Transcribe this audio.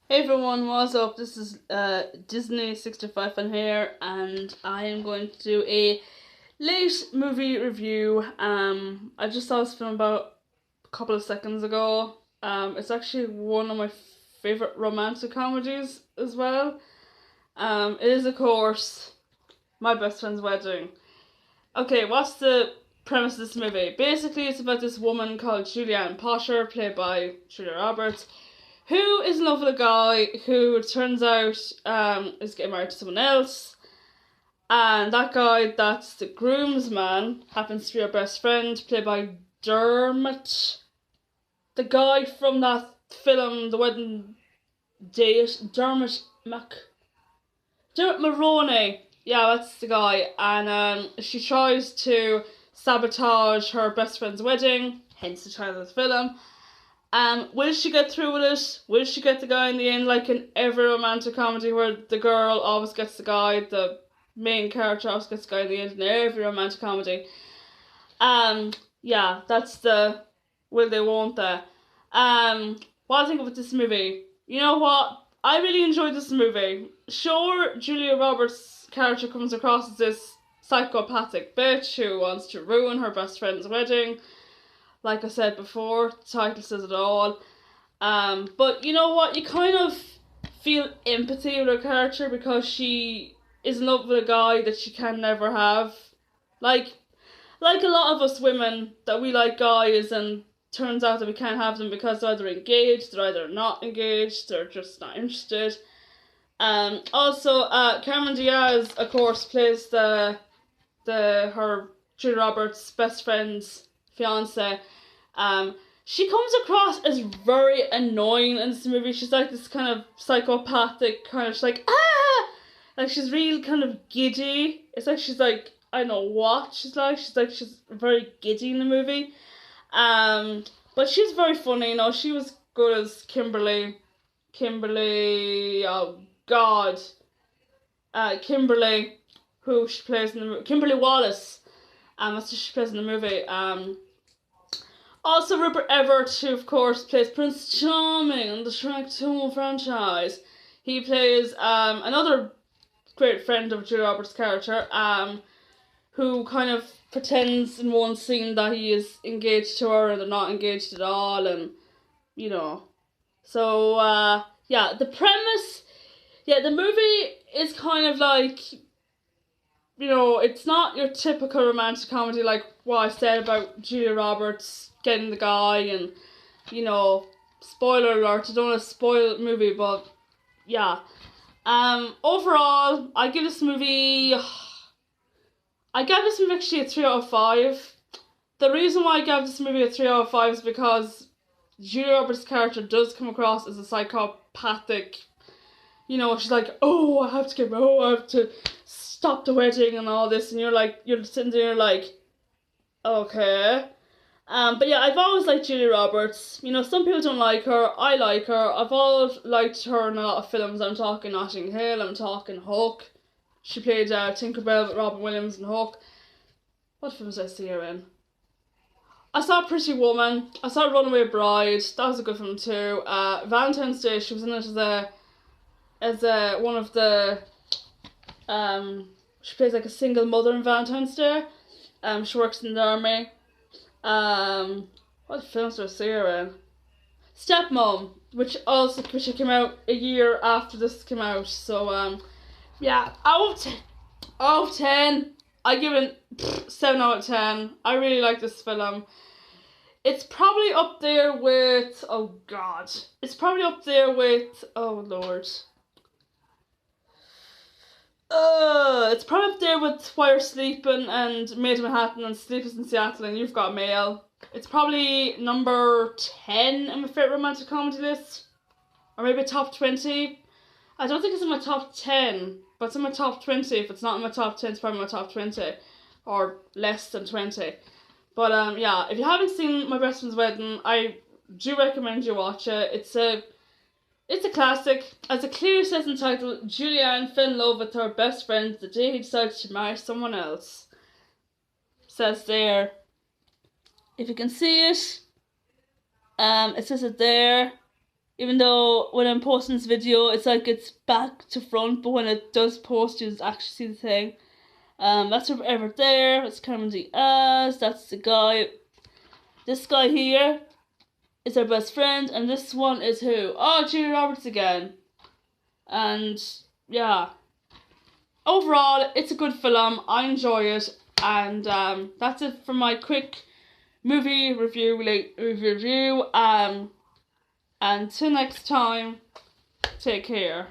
Hey everyone, what's up? This is Disney 65 on here, and I am going to do a late movie review. I just saw this film about a couple of seconds ago. It's actually one of my favorite romantic comedies as well. It is of course My Best Friend's Wedding. Okay, what's the premise of this movie? Basically, it's about this woman called Julianne Potter, played by Julia Roberts, who is in love with a guy who it turns out is getting married to someone else. And that guy, that's the groomsman, happens to be her best friend, played by Dermot. The guy from that film, The Wedding Date, Dermot Maroney. Yeah, that's the guy. And she tries to sabotage her best friend's wedding, hence the title of the film. Will she get through with it? Will she get the guy in the end, like in every romantic comedy where the girl always gets the guy, the main character always gets the guy in the end in every romantic comedy. Yeah, that's the will they, won't they. What I think about this movie? You know what? I really enjoyed this movie. Sure, Julia Roberts' character comes across as this psychopathic bitch who wants to ruin her best friend's wedding. Like I said before, the title says it all. But you know what? You kind of feel empathy with her character because she is in love with a guy that she can never have. Like, like a lot of us women that we like guys and turns out that we can't have them because they're either engaged, they're either not engaged, they're just not interested. Also, Cameron Diaz, of course, plays her Julia Roberts' best friend's fiance. She comes across as very annoying in this movie. She's like this kind of psychopathic kind of, she's like, ah! Like she's real kind of giddy. It's like she's like, I don't know what she's like. She's very giddy in the movie. But she's very funny, you know. She was good as Kimberly, oh God. Kimberly, who she plays in the movie. Kimberly Wallace. That's who she plays in the movie. Also, Rupert Everett, who of course plays Prince Charming in the Shrek 2 franchise. He plays another great friend of Julia Roberts' character, who kind of pretends in one scene that he is engaged to her and they're not engaged at all, and you know. So, yeah, the premise, yeah, the movie is kind of like, you know, it's not your typical romantic comedy like what I said about Julia Roberts getting the guy and, you know, spoiler alert, I don't want to spoil the movie, but yeah. Overall, I gave this movie actually a 3 out of 5. The reason why I gave this movie a 3 out of 5 is because Julia Roberts' character does come across as a psychopathic, you know, she's like, oh, I have to stop the wedding and all this, and you're sitting there like, okay. But yeah, I've always liked Julia Roberts. You know, some people don't like her. I like her. I've always liked her in a lot of films. I'm talking Notting Hill. I'm talking Hook. She played Tinkerbell with Robin Williams in Hook. What films did I see her in? I saw Pretty Woman. I saw Runaway Bride. That was a good film too. Valentine's Day. She was in it as one of the she plays like a single mother in Valentine's Day. She works in the army. What films did I see her in? Stepmom, which came out a year after this came out. So yeah, out of 10, I give it 7 out of 10. I really like this film. It's probably up there with, oh God, it's probably up there with, oh Lord. It's probably up there with Why You're Sleeping and Made in Manhattan and Sleepless in Seattle and You've Got Mail. It's probably number 10 in my favourite romantic comedy list. Or maybe top 20. I don't think it's in my top 10, but it's in my top 20. If it's not in my top 10, it's probably my top 20. Or less than 20. But yeah, if you haven't seen My Best Friend's Wedding, I do recommend you watch it. It's a classic. As it clearly says in the title, Julianne fell in love with her best friend the day he decided to marry someone else. Says there. If you can see it, it says it there. Even though when I'm posting this video, it's like it's back to front, but when it does post, you actually see the thing. That's her Everett there. That's Cameron Diaz. That's the guy. This guy here is her best friend, and this one is who? Oh, Julia Roberts again. And yeah, overall, it's a good film. I enjoy it, and that's it for my quick movie review. Until next time, take care.